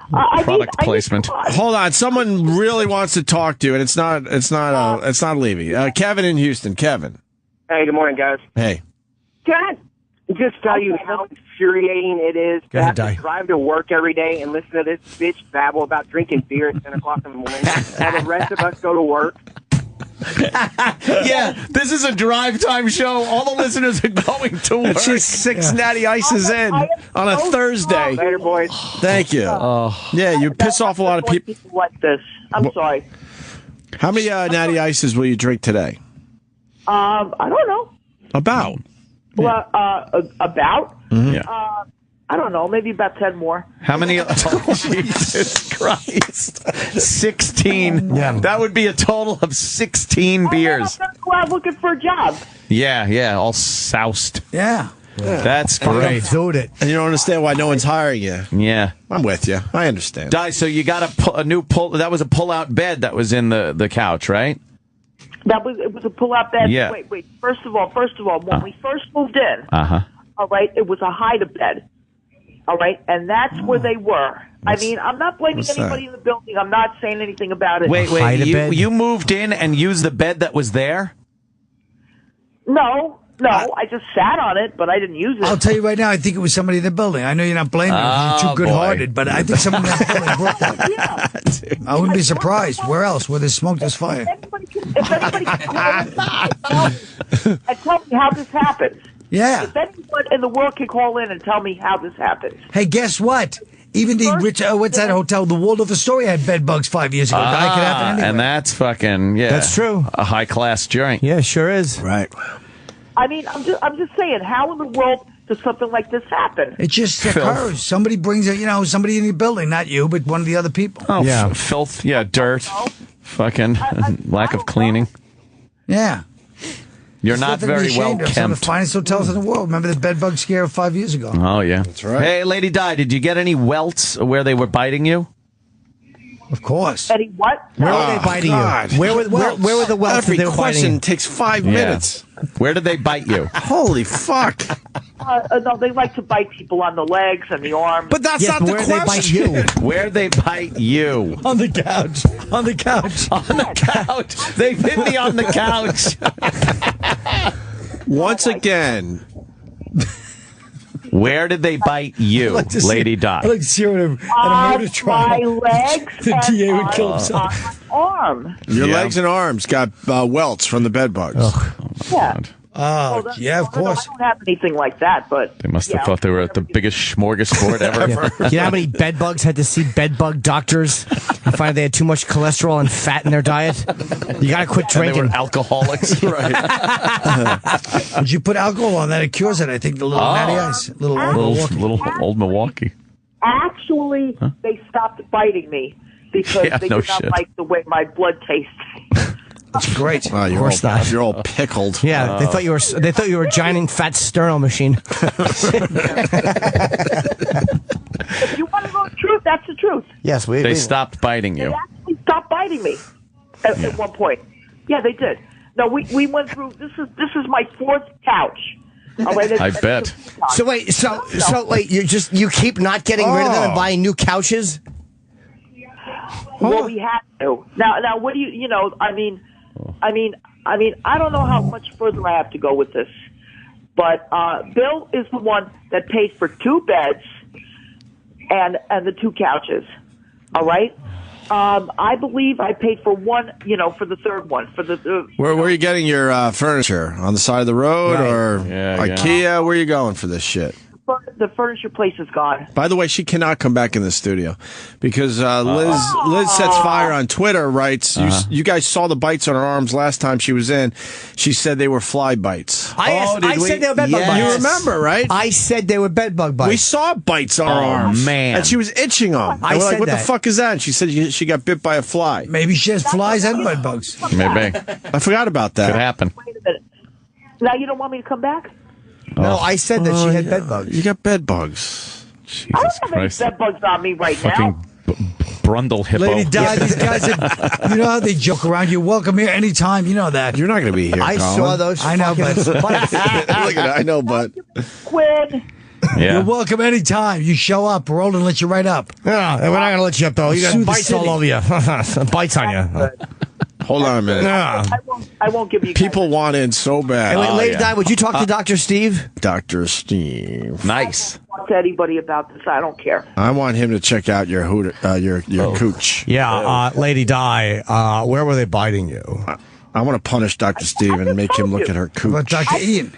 Product placement. Hold on. Someone really wants to talk to you, and it's not Levy. Kevin in Houston. Kevin. Hey, good morning, guys. Hey. God, Just tell you how infuriating it is Go to ahead, have to Di. drive to work every day and listen to this bitch babble about drinking beer at 10 o'clock in the morning, while the rest of us go to work. Yeah, this is a drive time show. All the listeners are going to work. It's just 6 natty ices in on a Thursday. Later, boys. Thank you. Yeah, you piss off a lot of people. like this. I'm sorry. How many Natty Ices will you drink today? I don't know. About? Well, about? Mm-hmm. I don't know. Maybe about 10 more. How many? Oh, Jesus Christ. 16. Yeah. That would be a total of 16 beers. I'm going to go out looking for a job. Yeah, all soused. Yeah. That's great. Dude it. And you don't understand why no one's hiring you. Yeah. I'm with you. I understand. Di, so you got a new pull. That was a pull-out bed that was in the couch, right? It was a pull-out bed. Yeah. Wait. First of all, when we first moved in, all right, it was a hide-a-bed. All right, and that's where they were. I mean, I'm not blaming anybody in the building. I'm not saying anything about it. Wait, you moved in and used the bed that was there? No, I just sat on it, but I didn't use it. I'll tell you right now, I think it was somebody in the building. I know you're not blaming them. You're too good-hearted, but I think somebody in that building brought that. Yeah. I wouldn't be surprised. Where else? Where there's smoke, there's fire. If anybody can call in and tell me how this happens. Yeah. If anyone in the world can call in and tell me how this happens. Hey, guess what? Even the rich, what's that hotel? The Waldorf Astoria had bed bugs 5 years ago. That could happen anywhere. And that's fucking, yeah. That's true. A high-class joint. Yeah, sure is. Right. I mean, I'm just saying, how in the world does something like this happen? It just occurs. Somebody brings it, somebody in the building, not you, but one of the other people. Oh, Yeah. Filth, dirt, fucking lack of cleaning. Yeah. You're not very well Some of the kempt. finest hotels in the world. Remember the bed bug scare of 5 years ago? Oh, yeah. That's right. Hey, Lady Di, did you get any welts where they were biting you? Of course. Eddie, what? Where were they biting God. you? Where were the welts Every that they were biting question you? takes 5 minutes. Where did they bite you? Holy fuck. No, they like to bite people on the legs and the arms. But that's Yes, not but the where they bite question. you? Where they bite you? On the couch. On the couch. On the couch. They bit me on the couch. Once again, Where did they bite you, Lady Di? I like to see her at a murder trial. My legs The and DA would kill himself. on my arm. your legs and arms got welts from the bed bugs. Yeah. Oh, Well, yeah, of course. I don't have anything like that, but They must have thought they were at the biggest smorgasbord ever. You know how many bed bugs had to see bed bug doctors and find they had too much cholesterol and fat in their diet? You got to quit And they drinking. were alcoholics. Right. Would you put alcohol on that? It cures it. I think the little natty ice. Little little old Milwaukee. actually, they stopped biting me because Yeah, they no did not shit. like the way my blood tasted. That's great. Wow, you're course all, not. you're all pickled. Yeah, they thought you were a giant and fat sterno machine. If you want to know the truth, that's the truth. Yes, They stopped biting They you. actually stopped biting me at one point. Yeah, they did. No, we went through. This is my fourth couch. All right, I bet. So wait, so wait, you keep not getting rid of them and buying new couches? Well, we had to. Now, what do you know? I mean, I don't know how much further I have to go with this, but Bill is the one that paid for 2 beds and the 2 couches. All right. I believe I paid for one. For the third one. For the Where are you getting your furniture? On the side of the road or Yeah, IKEA? Where are you going for this shit? the furniture place is gone. By the way, she cannot come back in the studio because Liz Sets Fire on Twitter writes, you guys saw the bites on her arms last time she was in. She said they were fly bites. I said they were bed bug bites. You remember, right? I said they were bed bug bites. We saw bites on her arms. man. And she was itching them. I And we're like, said what the that. fuck is that? And she said she got bit by a fly. Maybe she has flies and bed bugs. Maybe. I forgot about that. Could happen. Wait a minute. Now you don't want me to come back? No, I said that she had bed bugs. You got bed bugs. I Jesus don't have Christ. any bed bugs on me right Fucking now. Brundle hippo. Lady Di, these guys, you know how they joke around. You're welcome here anytime. You know that. You're not going to be here, I Colin. saw those. I know, fucking but- bites. Look at it. I know, but Quinn. Yeah. You're welcome anytime. You show up. We're rolling, let you right up. Yeah, we're not gonna let you up though. You Sue got the bites all city. over you. Bites on you. hold on a minute. Yeah. I won't give you People want in so Hey, bad. wait, Lady yeah. Di, would you talk to Dr. Steve? Dr. Steve. Nice. talk to anybody about this. I don't care. I want him to check out your cooch. Yeah, Lady Di, where were they biting you? I want to punish Dr. Steve and make him look at her How about cooch. Dr. Ian?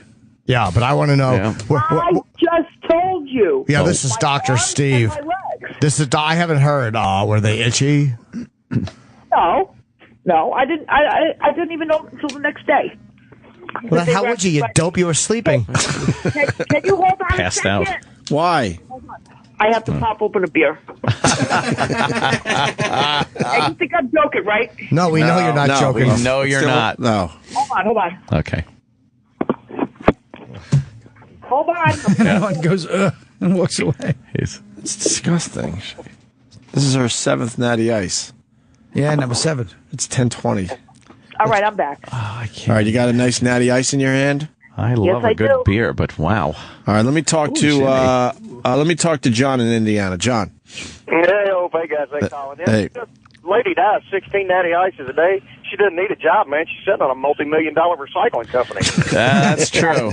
Yeah, but I want to know. Yeah. I just told you. Yeah, this is Dr. arms Steve. and my legs. This is. I haven't heard. Were they itchy? No. No, I didn't. I didn't even know until the next day. Well, how would you? You dope, you were sleeping. Can you hold on Passed a second? out. Why? I have to pop open a beer. Hey, you think I'm joking, right? No, we know you're not no, joking. We know you're not. No. Hold on. Okay. Hold on. And one goes, and walks away. He's It's disgusting. This is our 7th Natty Ice. Yeah, number 7. It's 10:20. All right, I'm back. All right, you got a nice Natty Ice in your hand? I love I a good do. beer, but wow. All right, let me talk to John in Indiana. John. Hey, Opie, guys. Hey, Colin. Hey. This lady dies 16 natty ices a day. She doesn't need a job, man. She's sitting on a multi-million-dollar recycling company. That's true.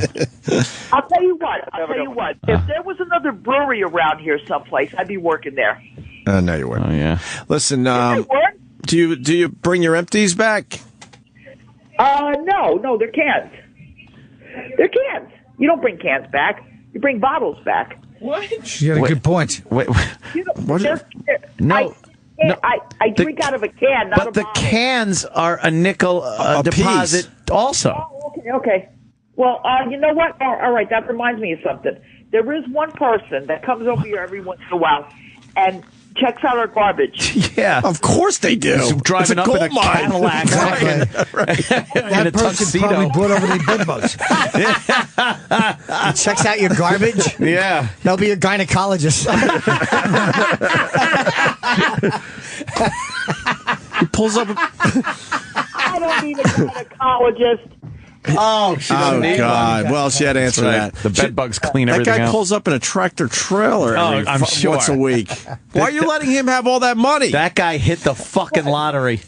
I'll tell you what. If there was another brewery around here someplace, I'd be working there. No, you Oh, weren't. yeah. Listen, I would. do you bring your empties back? No, they're cans. They're cans. You don't bring cans back. You bring bottles back. She got a good point. Wait, You know, What is- No. I drink out of a can, not a but the bottle. cans are a nickel deposit also. Oh, okay. Well, you know what? All right, that reminds me of something. There is one person that comes over here every once in a while and checks out our garbage. Yeah. Of course they do. He's driving up in a Cadillac in a That person probably tuxedo. brought over the bed bugs. He checks out your garbage. Yeah. That'll be your gynecologist. He pulls up. I don't need a gynecologist. Oh, she Oh God! Well, she had to answer that. The bed bugs clean That everything guy out. pulls up in a tractor trailer every I'm sure. once a week. Why are you letting him have all that money? That guy hit the fucking lottery.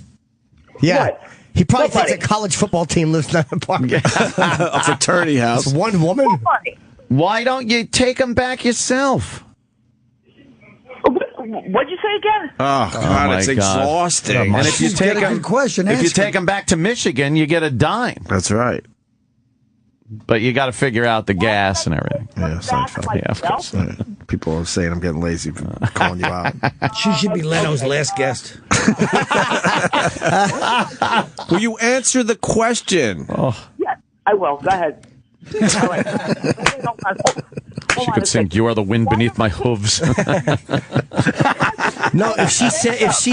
Yeah. What? He probably What thinks a money? college football team lives in that apartment. A fraternity house. One woman? Funny. Why don't you take him back yourself? What'd you say again? Oh God, my it's God. exhausting. And if you She's take got a him, good question. if you Ask him. take him back to Michigan, you get a dime. That's right. But you got to figure out the gas and everything. Yeah, Seinfeld. Yeah, of course. People are saying I'm getting lazy for calling you out. She should be Leno's last guest. Will you answer the question? Yeah, I will. Go ahead. All right. Hold on. She Hold on could a sing second. "You Are the Wind Beneath My Hooves." No, if she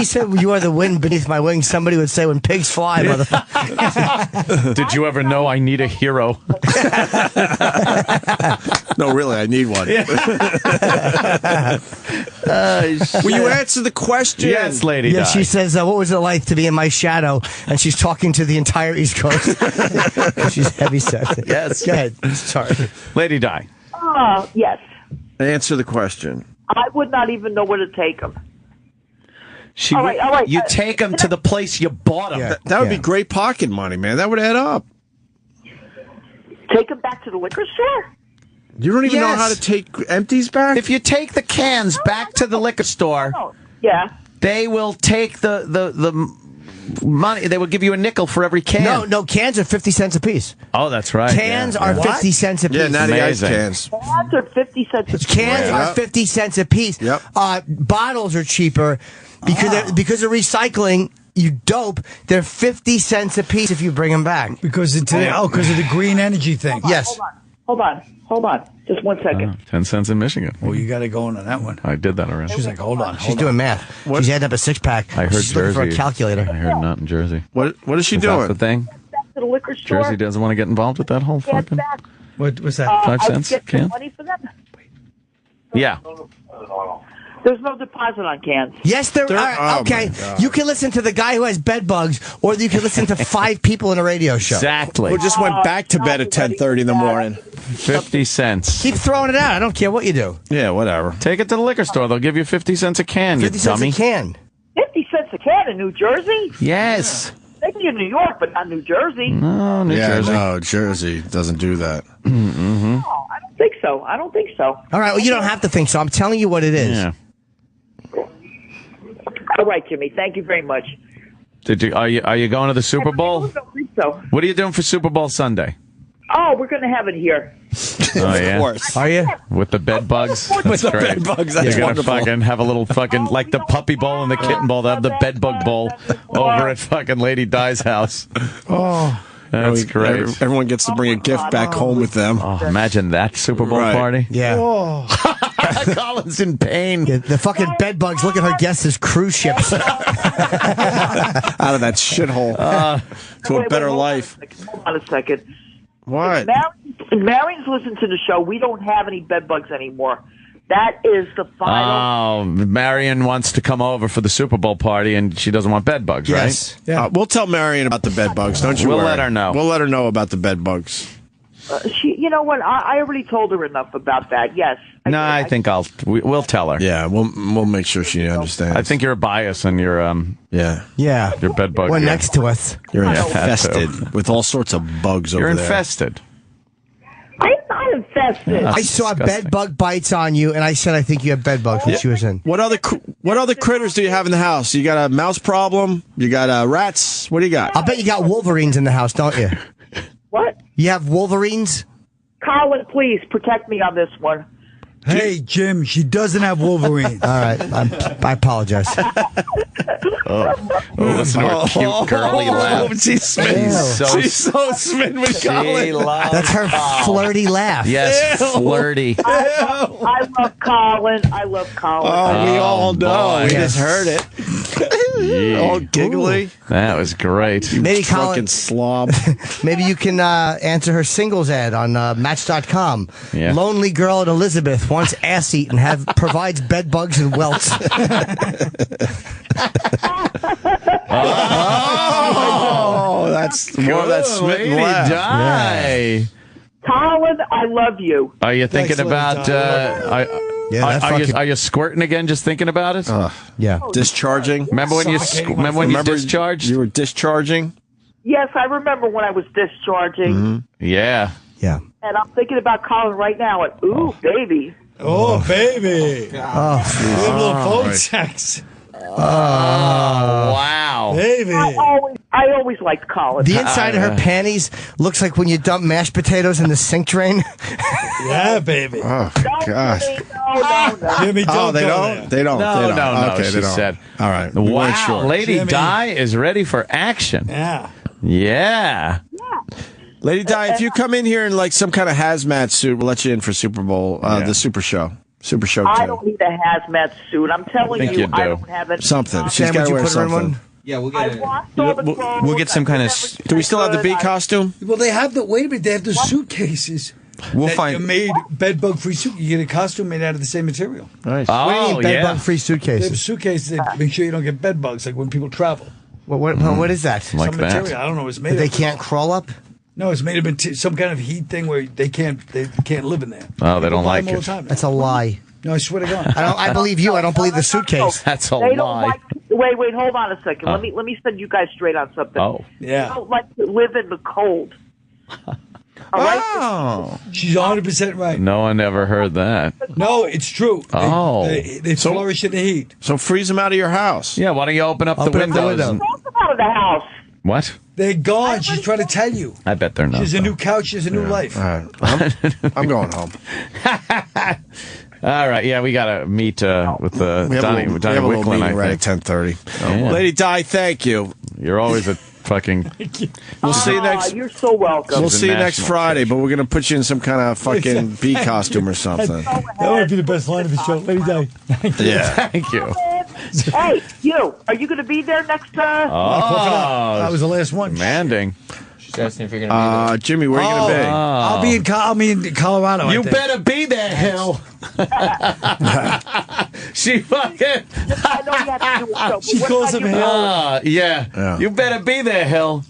said you are the wind beneath my wings, somebody would say when pigs fly, motherfucker. Did you ever know I need a hero? No, really, I need one. Will you answer the question? Yes, lady. Yeah, Di. she says, what was it like to be in my shadow? And she's talking to the entire East Coast. She's heavy set. Yes. Go ahead. Sorry. Lady Di. Yes. Answer the question. I would not even know where to take them. She All would- right. You take him to the place you bought him. Yeah. That would be great pocket money, man. That would add up. Take them back to the liquor store? You don't even know Yes. how to take empties back? If you take the cans back to the liquor store, Oh, yeah. they will take the money. They will give you a nickel for every can. No, cans are 50 cents a piece. Oh, that's right. Cans Yeah. are 50 cents a piece. Yeah, Natty Ice Amazing. cans. Cans are 50 cents. Cans Yeah. are 50 cents a piece. Yep. Bottles are cheaper because of recycling. You dope. They're 50 cents a piece if you bring them back. Because of the green energy thing. Yes. Hold on. Just 1 second. 10 cents in Michigan. Well, you got to go in on that one. I did that already. She's like, hold on. She's doing math. She's adding up a six-pack. I heard She's looking Jersey. for a calculator. I heard not in Jersey. What is she Is that doing? the thing? Back to the liquor store. Jersey doesn't want to get involved with that whole Cans fucking. back. What's that? 5 I cents get can? some money for them. Yeah. There's no deposit on cans. Yes, there There- are. oh, Okay. my God. You can listen to the guy who has bed bugs, or you can listen to 5 people in a radio show. Exactly. Who just went back to bed at 10:30 in the morning? 50 cents. Keep throwing it out. I don't care what you do. Yeah, whatever. Take it to the liquor store. They'll give you 50 cents a can, 50 you cents dummy. a can. 50 cents a can in New Jersey? Yes. Maybe in New York, but not New Jersey. No, New Jersey. No, Jersey doesn't do that. No, I don't think so. All right. Well, you don't have to think so. I'm telling you what it is. Yeah. All right, Jimmy. Thank you very much. Are you going to the Super Bowl? I don't think so. What are you doing for Super Bowl Sunday? Oh, we're going to have it here. Oh, yeah. Of course. Are you? With the bed bugs. With the great. bed bugs, that's You're gonna wonderful. fucking have a little fucking like the puppy bowl and the kitten bowl. They have the bed bug bowl over at fucking Lady Di's house. Oh, That's great. Everyone gets to bring a gift back home with them. Oh, imagine that Super Bowl party. Yeah. Colin's in pain. Yeah, the fucking bed bugs look at her guests as cruise ships. Out of that shithole to a better life. Hold on a second. What? Marion's listened to the show. We don't have any bed bugs anymore. That is the final. Oh, Marion wants to come over for the Super Bowl party, and she doesn't want bed bugs, Yes. right? Yeah. We'll tell Marion about the bed bugs. Don't you We'll worry. let her know. We'll let her know about the bed bugs. You know what? I already told her enough about that. Yes. No, I think we'll tell her. Yeah, we'll make sure she understands. I think you're a bias and you're yeah, your bed bug. One next to us. you're Yeah, infested with all sorts of bugs You're over there. infested. I'm not infested. I saw bed bug bites on you, and I said I think you have bed bugs when she was in. What other critters do you have in the house? You got a mouse problem? You got rats? What do you got? I'll bet you got Wolverines in the house, don't you? What? You have Wolverines? Colin, please protect me on this one. Hey, Jim, she doesn't have Wolverine. All right. I apologize. Listen to her cute girly laugh. She's smitten. So- She's so smitten with She Colin. loves That's her flirty laugh. Yes, flirty. I love Colin. I love Colin. Oh, we all know. boy. We Yes. just heard it. All giggly. That was great. Maybe Drunken Colin, slob. maybe you can answer her singles ad on Match.com. Yeah. Lonely girl in Elizabeth wants ass eaten, provides bed bugs and welts. Oh, that's more of that smitten Lady laugh. Di. Colin, I love you. Are you thinking Excellent, about? Yeah, that fucking- Are you squirting again? Just thinking about it. Yeah. Discharging. Remember when you discharged? You were discharging. Yes, I remember when I was discharging, Yeah. Yeah. and I'm thinking about Colin right now. And ooh, baby. Oh, baby. We Oh, have a little phone sex. Wow. Baby. I always liked Colin. the inside of her panties looks like when you dump mashed potatoes in the sink drain. Yeah, baby. Oh gosh. No. Jimmy, don't Oh, they go don't. there. They don't. No, they don't. no, Okay, she they don't. said. All right. We weren't Wow. sure. Lady Jimmy. Di is ready for action. Yeah. Yeah. Lady Di, if you come in here in like some kind of hazmat suit, we'll let you in for Super Bowl, the Super Show. Super Show 2. I don't need a hazmat suit. I'm telling Think you, you do. I don't have it. Something. She's Sam, got would to you wear put her in something. one? Yeah, we'll I get it. washed all the clothes. We'll get some kind of. Do we still have the bee costume? Well, they have the. Wait a minute. They have the suitcases. We'll that find. are made bed bug free suit. You get a costume made out of the same material. Nice. Oh, What do you mean bed yeah. bug free They have suitcases? suitcases that make sure you don't get bed bugs, like when people travel. What is that? Like Some that. material. I don't know. It's made. That they of. can't crawl up? No, it's made of some kind of heat thing where they can't live in there. Oh, they People don't buy like them all it. the time. That's a lie. No, I swear to God. I believe you. I don't believe the suitcase. That's a They don't lie. like. Wait, hold on a second. Let me send you guys straight on something. Oh. They Yeah, don't like to live in the cold. All right. Oh. she's 100% right. No one ever heard that. No, it's true. Oh. They flourish in the heat. So freeze them out of your house. Yeah, why don't you open up the Open up the windows? window. and- Don't come out of the house. What? They're gone. She's trying to tell you. I bet they're not. She's a new couch. She's a new life. All right. I'm going home. All right, yeah, we got to meet with We have Donnie a little Wicklin, meeting I right at think. 10:30. Yeah. Lady Di, thank you. You're always a fucking... We'll see you next. You're so welcome. We'll She's a see you next national Friday, but we're gonna put you in some kind of fucking bee costume or something. That would be the best line of the show. Lady Di. Yeah. Thank you. Hey, you. Are you going to be there next? That Oh, was the last one. demanding. She's asking if you're gonna be Jimmy, where are you gonna be? I'll be in Colorado. I You think. better be there, Hill. She fucking... I know you have to do a show. but She what calls time him you- Hill. Yeah. Yeah. You better be there, Hill.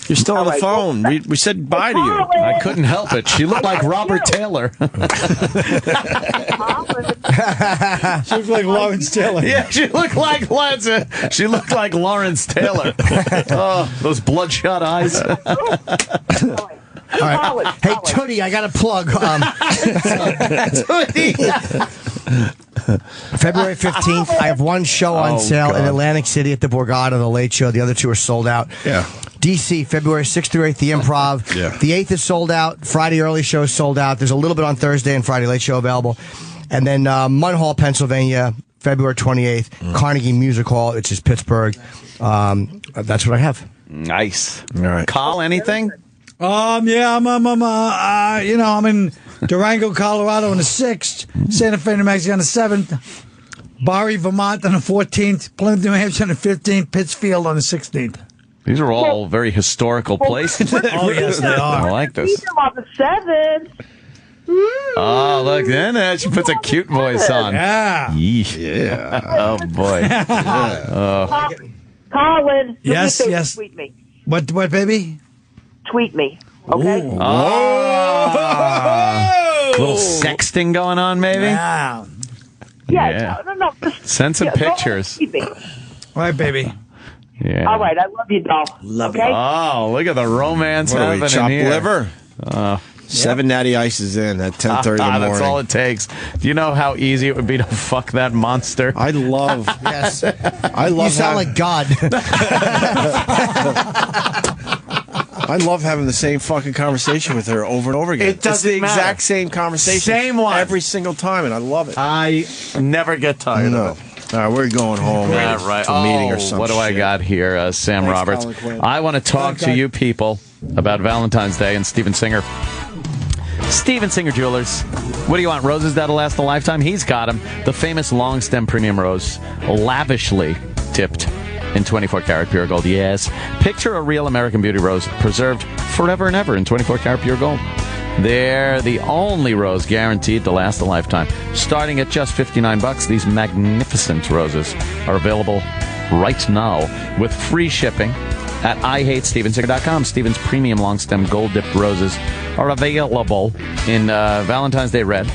You're still on the right. phone. We said bye to you. I couldn't help it. She looked like Robert Taylor. She looks like Lawrence Taylor. Yeah, she looked like Lawrence Taylor. Oh, those bloodshot eyes. All right. Hey, Tootie, I got a plug. February 15th, I have one show on sale in Atlantic City at the Borgata, The Late Show. The other two are sold out. Yeah. DC, February 6th through 8th, The Improv. Yeah. The 8th is sold out. Friday early show is sold out. There's a little bit on Thursday and Friday late show available. And then Munhall, Pennsylvania, February 28th. Carnegie Music Hall, which is Pittsburgh. That's what I have. Nice. All right. Call anything? Yeah, I'm in Durango, Colorado on the 6th, Santa Fe, New Mexico on the 7th, Barre, Vermont on the 14th, Plymouth, New Hampshire on the 15th, Pittsfield on the 16th. These are all very historical places. Oh, yes, they are. I like this. Meet them on the 7th. Oh, look, then she puts a cute voice on. Yeah. Yeesh. Yeah. Oh, boy. Colin, do me a favor, Yes. tweet me. What, baby? Tweet me, okay? Little sexting going on, maybe? Yeah. Yeah. No. Just, Send some go ahead and pictures. tweet me. All right, baby. Yeah. All right, I love you, doll. Love okay? Oh, look at the romance What are we, happening chopped here. liver? 7 natty ices in at 10:30 in the morning. That's all it takes. Do you know how easy it would be to fuck that monster? I love. Yes. I love. You sound like God. I love having the same fucking conversation with her over and over again. It doesn't it's the matter. exact same conversation. Same one. Every single time, and I love it. I never get tired No. of it. All right, we're going home. Yeah, right. To a meeting or something. What do I got here, Sam Thanks, Roberts? Colin Quinn. I want to talk to you people about Valentine's Day and Steven Singer. Steven Singer Jewelers. What do you want? Roses that'll last a lifetime? He's got them. The famous long stem premium rose, lavishly tipped in 24-karat pure gold. Yes. Picture a real American beauty rose preserved forever and ever in 24-karat pure gold. They're the only rose guaranteed to last a lifetime. Starting at just $59, these magnificent roses are available right now with free shipping at IHateStevenSinger.com. Steven's premium long stem gold dipped roses are available in Valentine's Day red.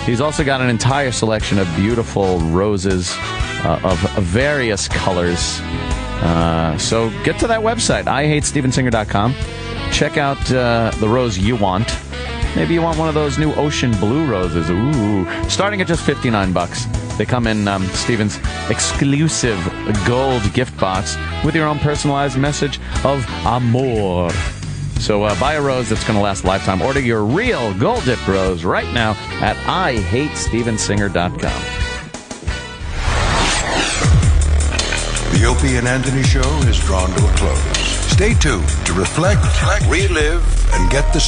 He's also got an entire selection of beautiful roses of various colors. So get to that website, IHateStevenSinger.com. Check out the rose you want. Maybe you want one of those new ocean blue roses. Ooh. Starting at just $59. They come in Steven's exclusive gold gift box with your own personalized message of amor. So buy a rose that's going to last a lifetime. Order your real gold dipped rose right now at IHateStevenSinger.com. The Opie and Anthony Show is drawn to a close. Stay tuned to reflect, relive, and get the